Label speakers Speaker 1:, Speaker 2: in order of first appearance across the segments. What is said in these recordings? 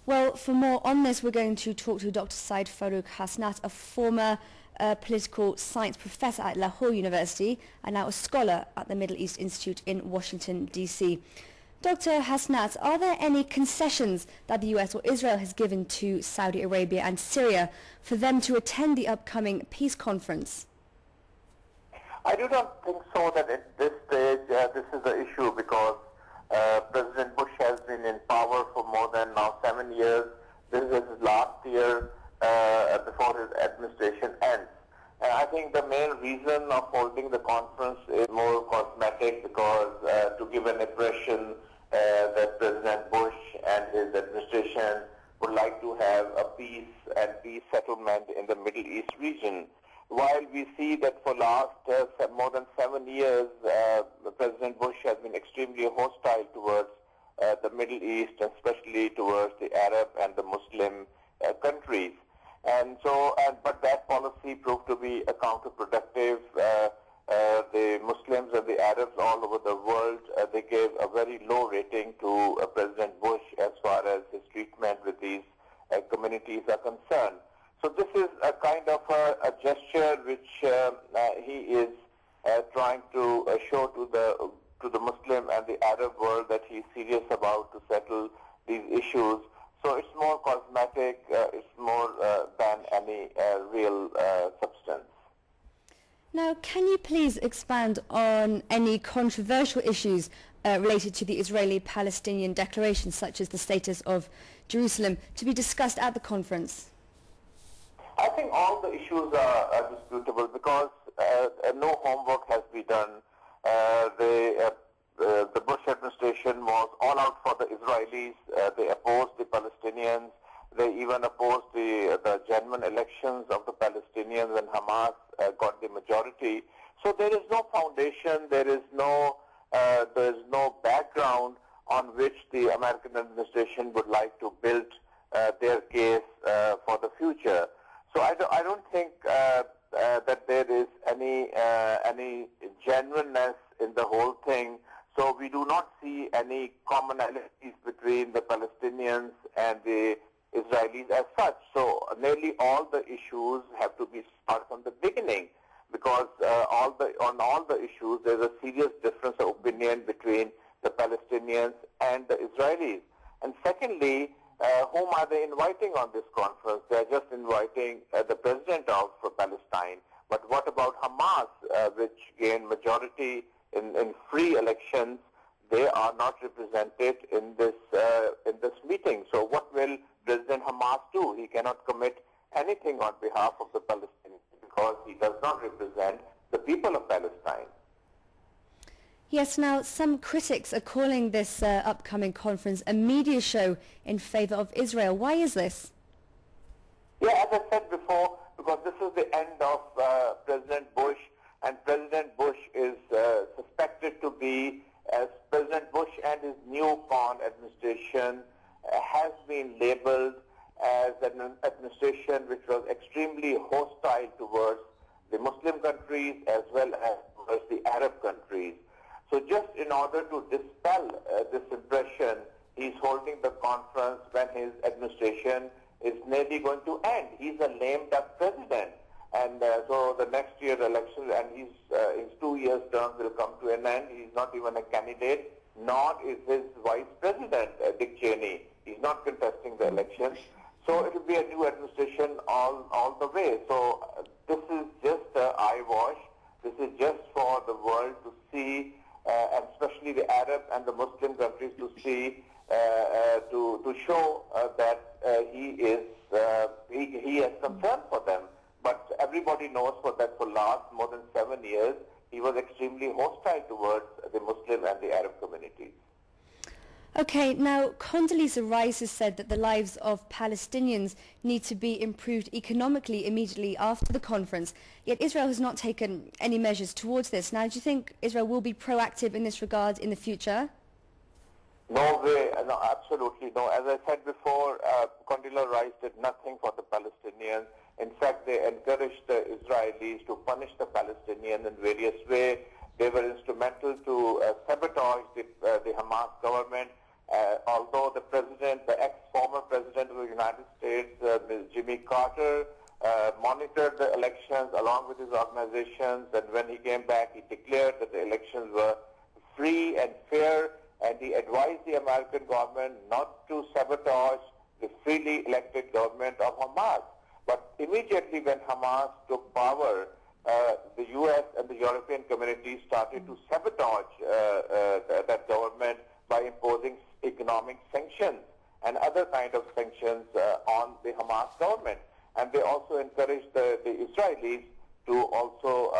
Speaker 1: Well, for more on this, we're going to talk to Dr. Syed Farooq Hasnat, a former political science professor at Lahore University and now a scholar at the Middle East Institute in Washington, D.C. Dr. Hasnat, are there any concessions that the US or Israel has given to Saudi Arabia and Syria for them to attend the upcoming peace conference?
Speaker 2: I do not think so that at this stage this is the issue, because President Bush has been in power for more than now 7 years. This is his last year before his administration ends. And I think the main reason of holding the conference is more cosmetic, because to give an impression that President Bush and his administration would like to have a peace and peace settlement in the Middle East region. While we see that for last more than 7 years, President Bush has been extremely hostile towards the Middle East, especially towards the Arab and the Muslim countries. And so, but that policy proved to be counterproductive. The Muslims and the Arabs all over the world, they gave a very low rating to President Bush as far as his treatment with these communities are concerned. So this is a kind of a gesture which he is trying to show to the Muslim and the Arab world that he's serious about to settle these issues. So it's more cosmetic, it's more than any real substance.
Speaker 1: Now, can you please expand on any controversial issues related to the Israeli-Palestinian declaration, such as the status of Jerusalem, to be discussed at the conference?
Speaker 2: I think all the issues are disputable, because no homework has been done. The Bush administration was all out for the Israelis. They opposed the Palestinians. They even opposed the genuine elections of the Palestinians, and Hamas got the majority. So there is no foundation. There is no background on which the American administration would like to build their case for the future. So I don't think that there is any genuineness in the whole thing. So we do not see any commonalities between the Palestinians and the Israelis as such. So nearly all the issues have to be started from the beginning, because on all the issues there is a serious difference of opinion between the Palestinians and the Israelis. And secondly, whom are they inviting on this conference? They are just inviting the president of Palestine. But what about Hamas, which gained majority in free elections? They are not represented in this meeting. So what will President Hamas do? He cannot commit anything on behalf of the Palestinians, because he does not represent the people of Palestine.
Speaker 1: Yes, now some critics are calling this upcoming conference a media show in favor of Israel. Why is this?
Speaker 2: Yeah, as I said before, because this is the end of President Bush, and President Bush is suspected to be, as President Bush and his new pawn administration has been labeled as an administration which was extremely hostile towards the Muslim countries as well as towards the Arab countries. So just in order to dispel this impression, he's holding the conference when his administration is nearly going to end. He's a lame duck president. And so the next year election, and his 2 years term will come to an end. He's not even a candidate, nor is his vice president, Dick Cheney. He's not contesting the election. So it will be a new administration all the way. So this is just eyewash. This is just for the world to see, and especially the Arab and the Muslim countries to see, to show that he has concern for them. But everybody knows that for last more than 7 years, he was extremely hostile towards the Muslim and the Arab communities.
Speaker 1: Okay, now Condoleezza Rice has said that the lives of Palestinians need to be improved economically immediately after the conference, yet Israel has not taken any measures towards this. Now, do you think Israel will be proactive in this regard in the future?
Speaker 2: No way, no, absolutely no. As I said before, Condoleezza Rice did nothing for the Palestinians. In fact, they encouraged the Israelis to punish the Palestinians in various ways. They were instrumental to sabotage the Hamas government. Although the ex-former president Jimmy Carter monitored the elections along with his organizations, and when he came back, he declared that the elections were free and fair, and he advised the American government not to sabotage the freely elected government of Hamas. But immediately when Hamas took power, the U.S. and the European community started to sabotage that government by imposing economic sanctions and other kind of sanctions on the Hamas government. And they also encouraged the Israelis to also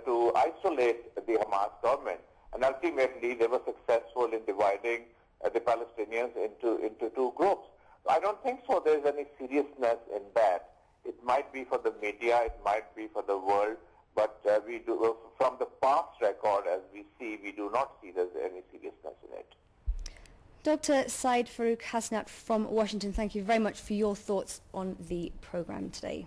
Speaker 2: to isolate the Hamas government. And ultimately, they were successful in dividing the Palestinians into two groups. I don't think so there's any seriousness in that. It might be for the media, it might be for the world, but we do, from the past record, as we see, we do not see there's any seriousness in it.
Speaker 1: Dr. Syed Farooq Hasnat from Washington, thank you very much for your thoughts on the program today.